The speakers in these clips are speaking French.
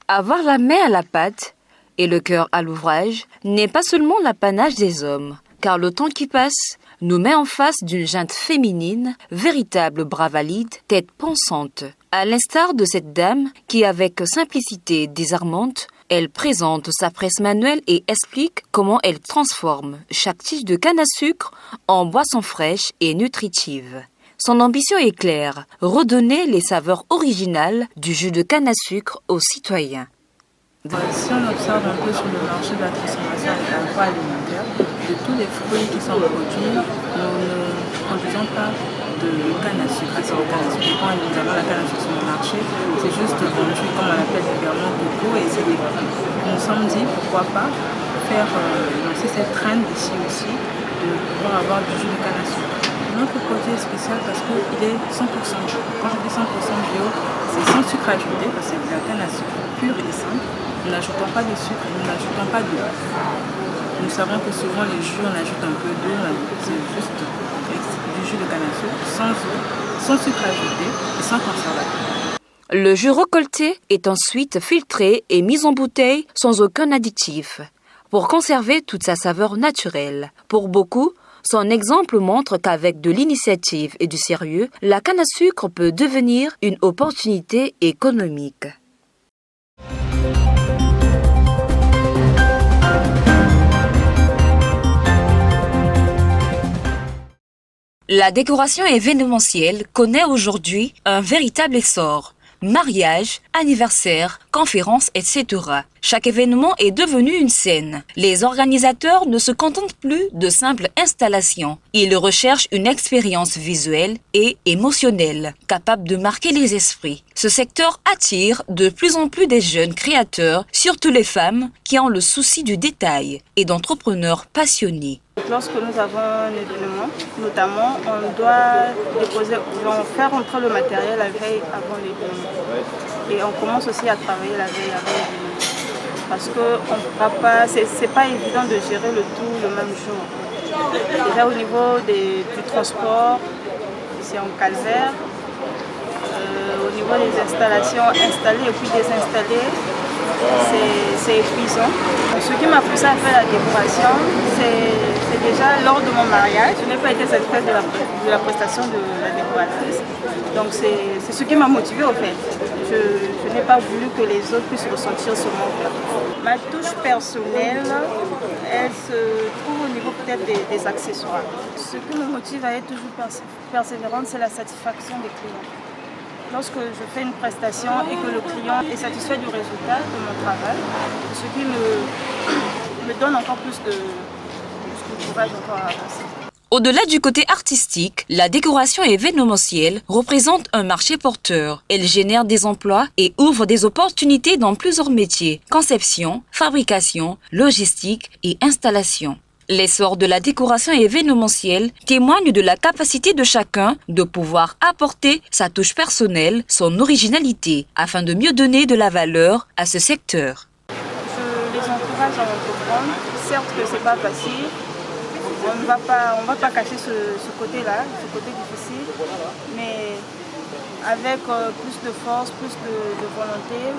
Avoir la main à la pâte et le cœur à l'ouvrage n'est pas seulement l'apanage des hommes, car le temps qui passe nous met en face d'une junte féminine, véritable bras valide, tête pensante. À l'instar de cette dame qui, avec simplicité désarmante, elle présente sa presse manuelle et explique comment elle transforme chaque tige de canne à sucre en boisson fraîche et nutritive. Son ambition est claire, redonner les saveurs originales du jus de canne à sucre aux citoyens. Si on observe un peu sur le marché de la transformation agroalimentaire, de tous les fruits qui sont produits, nous ne produisons pas de canne à sucre. C'est le canne à sucre. Quand nous avons la canne à sucre sur le marché, c'est juste vendu comme on l'appelle vulgairement coco et c'est des fruits. Nous nous sommes dit pourquoi pas lancer cette trend ici aussi de pouvoir avoir du jus de canne à sucre. Notre produit est spécial parce qu'il est 100% bio. Quand je dis 100% bio, c'est sans sucre ajouté parce que c'est de la canne à sucre pure et simple. Nous n'ajoutons pas de sucre et nous n'ajoutons pas d'eau. Nous savons que souvent les jus, on ajoute un peu d'eau, c'est juste du jus de canne à sucre, sans eau, sans sucre ajouté et sans conservateur. Le jus récolté est ensuite filtré et mis en bouteille sans aucun additif, pour conserver toute sa saveur naturelle. Pour beaucoup, son exemple montre qu'avec de l'initiative et du sérieux, la canne à sucre peut devenir une opportunité économique. La décoration événementielle connaît aujourd'hui un véritable essor. Mariage, anniversaire, conférences, etc. Chaque événement est devenu une scène. Les organisateurs ne se contentent plus de simples installations. Ils recherchent une expérience visuelle et émotionnelle, capable de marquer les esprits. Ce secteur attire de plus en plus des jeunes créateurs, surtout les femmes, qui ont le souci du détail, et d'entrepreneurs passionnés. Lorsque nous avons un événement, notamment, on doit faire entrer le matériel la veille avant l'événement. Et on commence aussi à travailler la veille avant l'événement. Parce que c'est pas évident de gérer le tout le même jour. Déjà au niveau du transport, c'est en calvaire. Au niveau des installations installées et puis désinstallées, c'est épuisant. Ce qui m'a poussé à faire la décoration, c'est déjà lors de mon mariage. Je n'ai pas été satisfaite de la prestation de la décoratrice. Donc c'est ce qui m'a motivée au fait. Je n'ai pas voulu que les autres puissent ressentir ce manque. Ma touche personnelle, elle se trouve au niveau peut-être des accessoires. Ce qui me motive à être toujours persévérante, c'est la satisfaction des clients. Lorsque je fais une prestation et que le client est satisfait du résultat de mon travail, ce qui me donne encore plus de courage encore à avancer. Au-delà du côté artistique, la décoration événementielle représente un marché porteur. Elle génère des emplois et ouvre des opportunités dans plusieurs métiers: conception, fabrication, logistique et installation. L'essor de la décoration événementielle témoigne de la capacité de chacun de pouvoir apporter sa touche personnelle, son originalité, afin de mieux donner de la valeur à ce secteur. Je les encourage à entreprendre. Certes que c'est pas facile, on ne va pas cacher ce côté-là, ce côté difficile, mais avec plus de force, plus de volonté,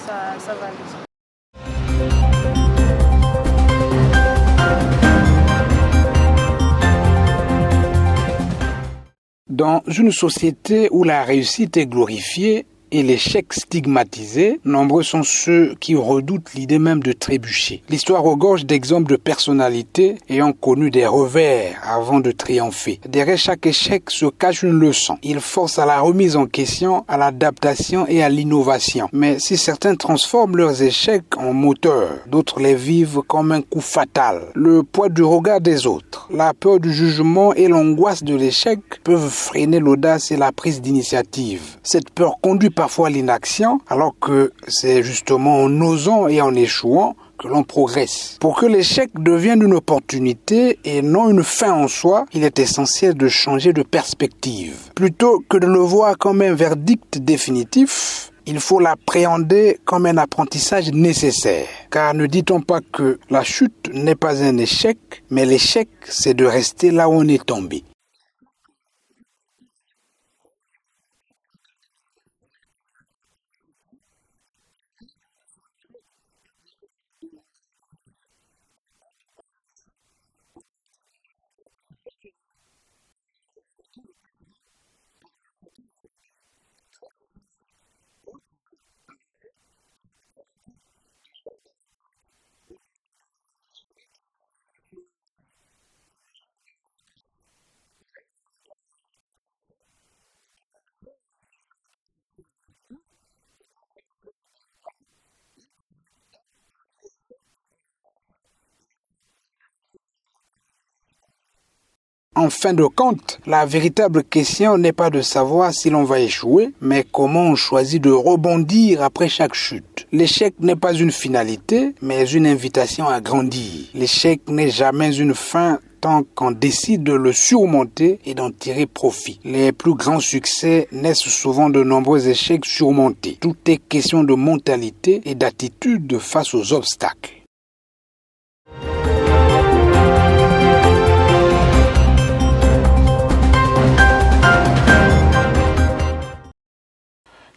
ça va aller. Dans une société où la réussite est glorifiée et l'échec stigmatisé, nombreux sont ceux qui redoutent l'idée même de trébucher. L'histoire regorge d'exemples de personnalités ayant connu des revers avant de triompher. Derrière chaque échec se cache une leçon. Il force à la remise en question, à l'adaptation et à l'innovation. Mais si certains transforment leurs échecs en moteur, d'autres les vivent comme un coup fatal. Le poids du regard des autres, la peur du jugement et l'angoisse de l'échec peuvent freiner l'audace et la prise d'initiative. Cette peur conduit parfois à l'inaction, alors que c'est justement en osant et en échouant que l'on progresse. Pour que l'échec devienne une opportunité et non une fin en soi, il est essentiel de changer de perspective. Plutôt que de le voir comme un verdict définitif, il faut l'appréhender comme un apprentissage nécessaire. Car ne dit-on pas que la chute n'est pas un échec, mais l'échec, c'est de rester là où on est tombé. En fin de compte, la véritable question n'est pas de savoir si l'on va échouer, mais comment on choisit de rebondir après chaque chute. L'échec n'est pas une finalité, mais une invitation à grandir. L'échec n'est jamais une fin tant qu'on décide de le surmonter et d'en tirer profit. Les plus grands succès naissent souvent de nombreux échecs surmontés. Tout est question de mentalité et d'attitude face aux obstacles.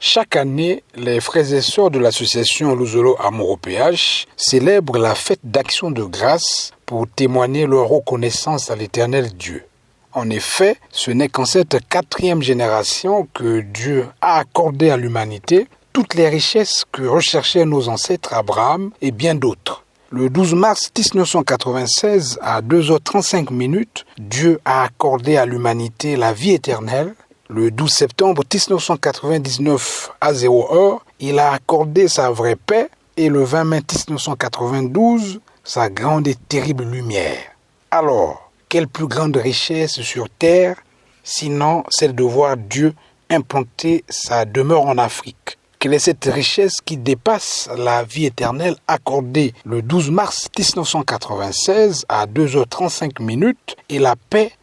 Chaque année, les frères et sœurs de l'association Luzolo Amour au PH célèbrent la fête d'action de grâce pour témoigner leur reconnaissance à l'Éternel Dieu. En effet, ce n'est qu'en cette 4e génération que Dieu a accordé à l'humanité toutes les richesses que recherchaient nos ancêtres Abraham et bien d'autres. Le 12 mars 1996, à 2h35, Dieu a accordé à l'humanité la vie éternelle. Le 12 septembre 1999 à 0h, il a accordé sa vraie paix et le 20 mai 1992, sa grande et terrible lumière. Alors, quelle plus grande richesse sur terre, sinon celle de voir Dieu implanter sa demeure en Afrique? Quelle est cette richesse qui dépasse la vie éternelle accordée le 12 mars 1996 à 2h35 et la paix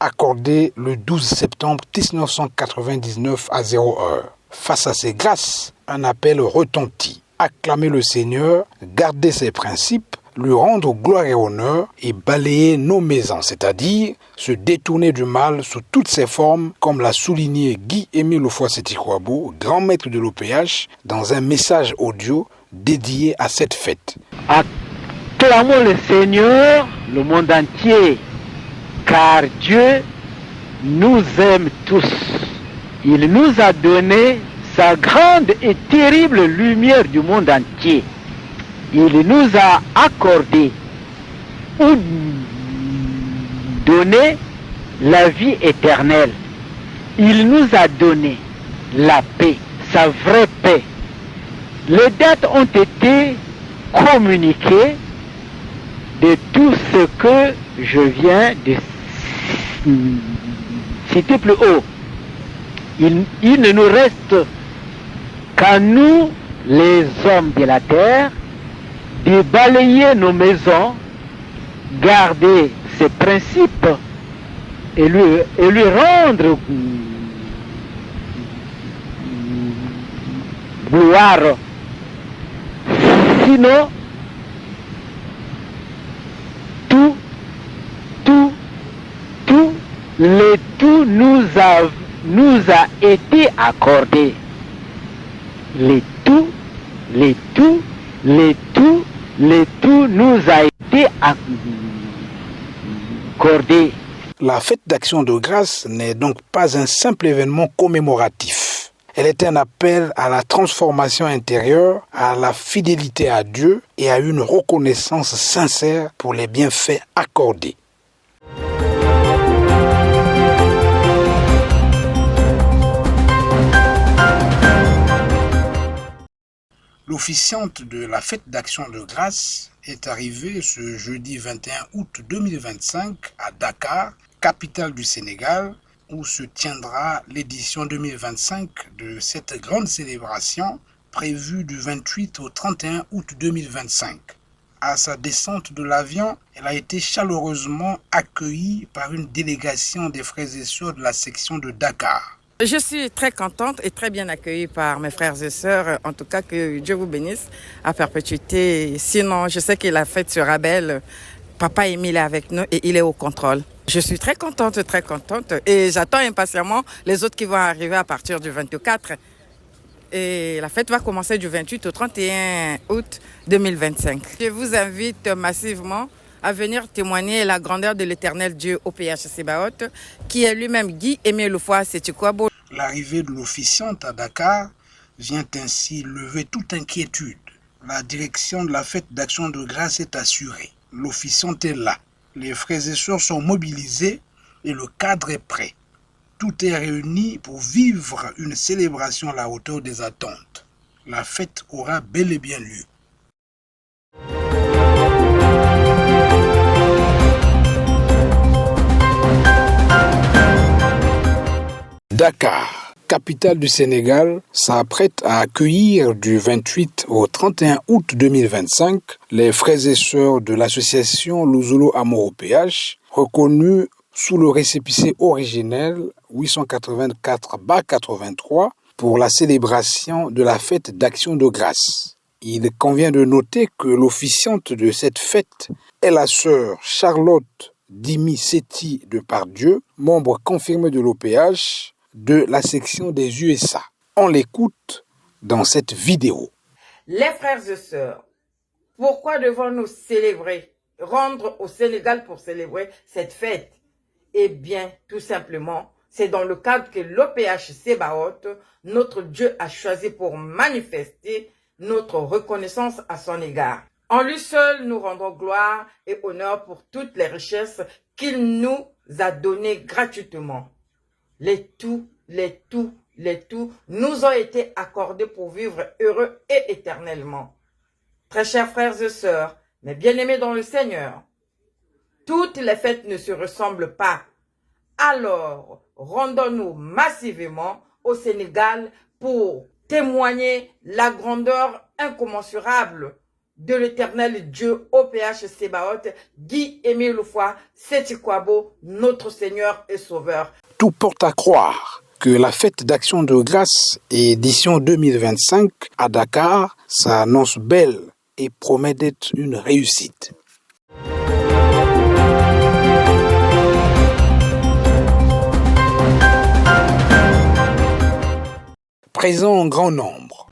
accordée le 12 septembre 1999 à 0h. Face à ces grâces, un appel retentit. Acclamer le Seigneur, garder ses principes, lui rendre gloire et honneur et balayer nos maisons, c'est-à-dire se détourner du mal sous toutes ses formes, comme l'a souligné Guy-Émile Ofoa-Seti-Kouabo, grand maître de l'OPH, dans un message audio dédié à cette fête. Acclamons le Seigneur, le monde entier, car Dieu nous aime tous. Il nous a donné sa grande et terrible lumière du monde entier. Il nous a accordé ou donné la vie éternelle. Il nous a donné la paix, sa vraie paix. Les dates ont été communiquées de tout ce que je viens de citer plus haut. Il ne nous reste qu'à nous, les hommes de la terre, de balayer nos maisons, garder ses principes et lui rendre gloire. Sinon, tout nous a été accordé. Les tout nous a été accordé. La fête d'action de grâce n'est donc pas un simple événement commémoratif. Elle est un appel à la transformation intérieure, à la fidélité à Dieu et à une reconnaissance sincère pour les bienfaits accordés. L'officiante de la fête d'action de grâce est arrivée ce jeudi 21 août 2025 à Dakar, capitale du Sénégal, où se tiendra l'édition 2025 de cette grande célébration prévue du 28 au 31 août 2025. À sa descente de l'avion, elle a été chaleureusement accueillie par une délégation des frères et sœurs de la section de Dakar. Je suis très contente et très bien accueillie par mes frères et sœurs. En tout cas, que Dieu vous bénisse à perpétuité. Sinon, je sais que la fête sera belle. Papa Émile est avec nous et il est au contrôle. Je suis très contente et j'attends impatiemment les autres qui vont arriver à partir du 24. Et la fête va commencer du 28 au 31 août 2025. Je vous invite massivement à venir témoigner la grandeur de l'Éternel Dieu au PH Sebaot, qui est lui-même Guy-Émile Ofoa-Seti-Kouabo. L'arrivée de l'officiante à Dakar vient ainsi lever toute inquiétude. La direction de la fête d'action de grâce est assurée. L'officiante est là. Les frères et sœurs sont mobilisés et le cadre est prêt. Tout est réuni pour vivre une célébration à la hauteur des attentes. La fête aura bel et bien lieu. Dakar, capitale du Sénégal, s'apprête à accueillir du 28 au 31 août 2025 les frères et sœurs de l'association Luzolo Amour PH, reconnus sous le récépissé originel 884-83 pour la célébration de la fête d'Action de grâce. Il convient de noter que l'officiante de cette fête est la sœur Charlotte Dimi Setti de Pardieu, membre confirmé de l'OPH de la section des USA. On l'écoute dans cette vidéo. Les frères et sœurs, pourquoi devons-nous célébrer, rendre au Sénégal pour célébrer cette fête? Eh bien, tout simplement, c'est dans le cadre que l'OPH Sebaot, notre Dieu, a choisi pour manifester notre reconnaissance à son égard. En lui seul, nous rendons gloire et honneur pour toutes les richesses qu'il nous a données gratuitement. Les tout nous ont été accordés pour vivre heureux et éternellement. Très chers frères et sœurs, mes bien-aimés dans le Seigneur, toutes les fêtes ne se ressemblent pas. Alors, rendons-nous massivement au Sénégal pour témoigner la grandeur incommensurable de l'éternel Dieu OPH Sebaot, Guy-Émile Loufoy Seti-Kwabo, notre Seigneur et Sauveur. Tout porte à croire que la fête d'Action de grâce édition 2025 à Dakar s'annonce belle et promet d'être une réussite. Présent en grand nombre.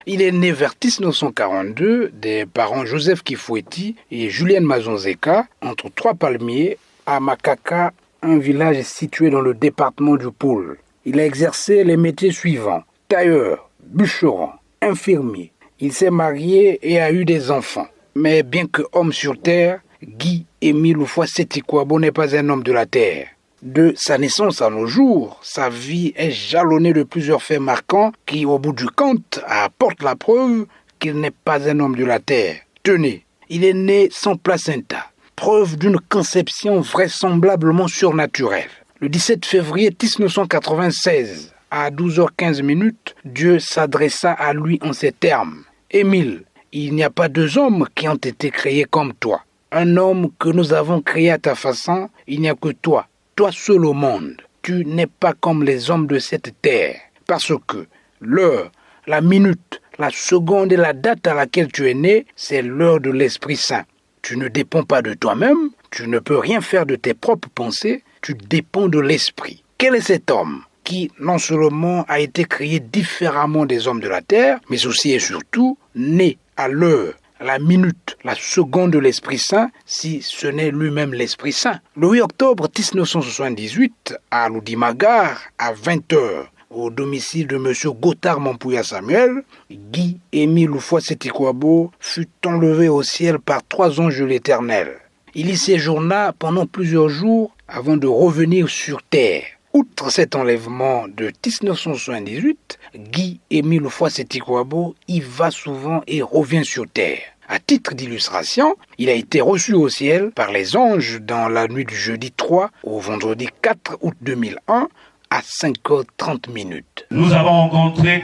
Il est né vers 1942 des parents Joseph Kifoueti et Julienne Mazonzeka entre trois palmiers à Makaka, un village situé dans le département du Poul. Il a exercé les métiers suivants: tailleur, bûcheron, infirmier. Il s'est marié et a eu des enfants. Mais bien que homme sur terre, Guy-Émile Loufoy Seti-Kwabo n'est pas un homme de la terre. De sa naissance à nos jours, sa vie est jalonnée de plusieurs faits marquants qui, au bout du compte, apportent la preuve qu'il n'est pas un homme de la terre. Tenez, il est né sans placenta, preuve d'une conception vraisemblablement surnaturelle. Le 17 février 1996, à 12h15, Dieu s'adressa à lui en ces termes: « Émile, il n'y a pas deux hommes qui ont été créés comme toi. Un homme que nous avons créé à ta façon, il n'y a que toi. Toi seul au monde, tu n'es pas comme les hommes de cette terre, parce que l'heure, la minute, la seconde et la date à laquelle tu es né, c'est l'heure de l'Esprit Saint. Tu ne dépends pas de toi-même, tu ne peux rien faire de tes propres pensées, tu dépends de l'Esprit. Quel est cet homme qui non seulement a été créé différemment des hommes de la terre, mais aussi et surtout né à l'heure, la minute, la seconde de l'Esprit Saint, si ce n'est lui-même l'Esprit Saint. Le 8 octobre 1978, à Loudimagar, à 20h, au domicile de M. Gotthard Mampouya Samuel, Guy-Émile Loufoy Seti-Kwabo fut enlevé au ciel par 3 anges de l'Éternel. Il y séjourna pendant plusieurs jours avant de revenir sur terre. Outre cet enlèvement de 1978, Guy-Émile Loufoy Seti-Kwabo y va souvent et revient sur terre. À titre d'illustration, il a été reçu au ciel par les anges dans la nuit du jeudi 3 au vendredi 4 août 2001 à 5h30. Nous avons rencontré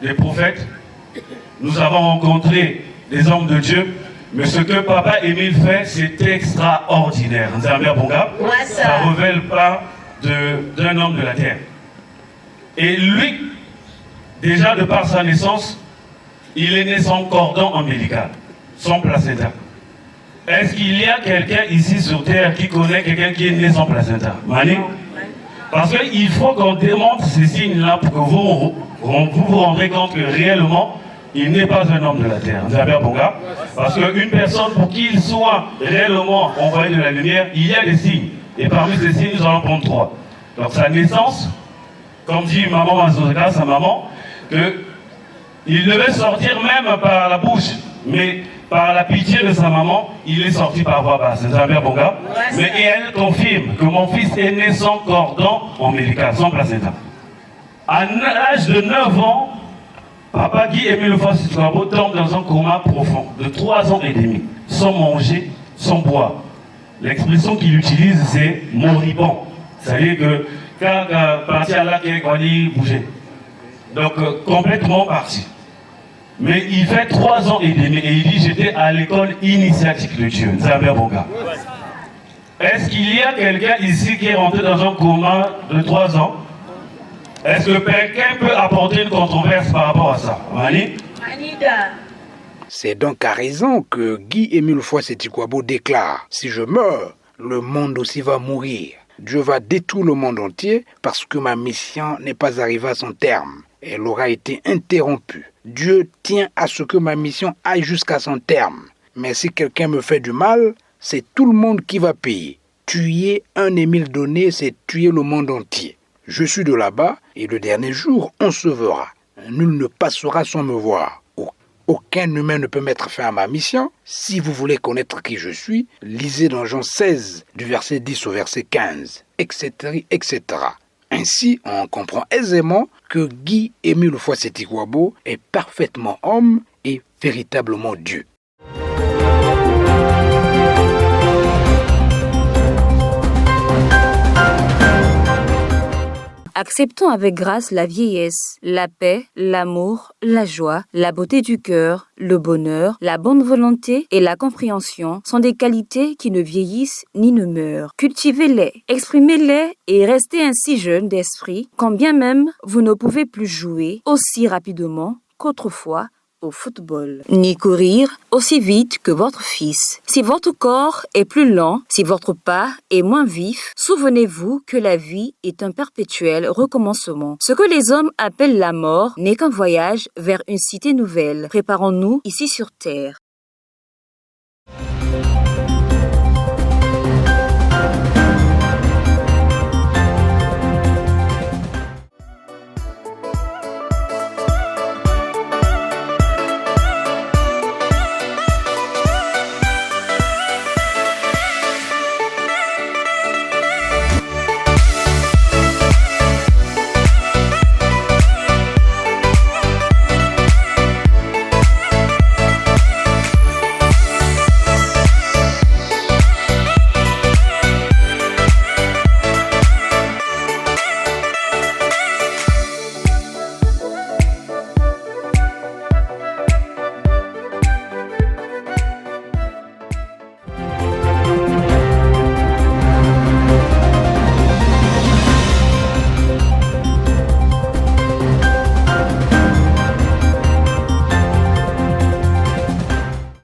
des prophètes, nous avons rencontré des hommes de Dieu, mais ce que Papa Émile fait, c'est extraordinaire. Ça ne révèle pas d'un homme de la terre. Et lui, déjà de par sa naissance, il est né sans cordon ombilical, sans placenta. Est-ce qu'il y a quelqu'un ici sur terre qui connaît quelqu'un qui est né sans placenta? Mani? Parce qu'il faut qu'on démontre ces signes-là pour que vous vous rendrez compte que réellement, il n'est pas un homme de la terre. Parce qu'une personne, pour qu'il soit réellement envoyé de la lumière, il y a des signes. Et parmi ces signes, nous allons prendre 3. Donc sa naissance, comme dit maman Mazonzeka, sa maman, qu'il devait sortir même par la bouche, mais par la pitié de sa maman, il est sorti par voie basse. Mais elle confirme que mon fils est né sans cordon ombilical, sans placenta. À l'âge de 9 ans, Papa Guy-Émile Loufoy Seti-Kwabo tombe dans un coma profond de 3 ans et demi, sans manger, sans boire. L'expression qu'il utilise, c'est moribond. C'est-à-dire Quand parti à la qui bouger. Donc complètement parti. Mais il fait 3 ans et demi et il dit j'étais à l'école initiatique de Dieu. Nzambe Bonga. Est-ce qu'il y a quelqu'un ici qui est rentré dans un coma de 3 ans? Est-ce que quelqu'un peut apporter une controverse par rapport à ça? Mani? C'est donc à raison que Guy-Émile Foix-Setikwabo déclare « Si je meurs, le monde aussi va mourir. Dieu va détruire le monde entier parce que ma mission n'est pas arrivée à son terme. Elle aura été interrompue. Dieu tient à ce que ma mission aille jusqu'à son terme. Mais si quelqu'un me fait du mal, c'est tout le monde qui va payer. Tuer un Émile Donné, c'est tuer le monde entier. Je suis de là-bas et le dernier jour, on se verra. Nul ne passera sans me voir. Aucun humain ne peut mettre fin à ma mission. Si vous voulez connaître qui je suis, lisez dans Jean 16, du verset 10 au verset 15, etc., etc. Ainsi, on comprend aisément que Guy-Émile Foix-Setikwabo est parfaitement homme et véritablement Dieu. Acceptons avec grâce la vieillesse, la paix, l'amour, la joie, la beauté du cœur, le bonheur, la bonne volonté et la compréhension sont des qualités qui ne vieillissent ni ne meurent. Cultivez-les, exprimez-les et restez ainsi jeunes d'esprit, quand bien même vous ne pouvez plus jouer aussi rapidement qu'autrefois au football, ni courir aussi vite que votre fils. Si votre corps est plus lent, si votre pas est moins vif, souvenez-vous que la vie est un perpétuel recommencement. Ce que les hommes appellent la mort n'est qu'un voyage vers une cité nouvelle. Préparons-nous ici sur terre.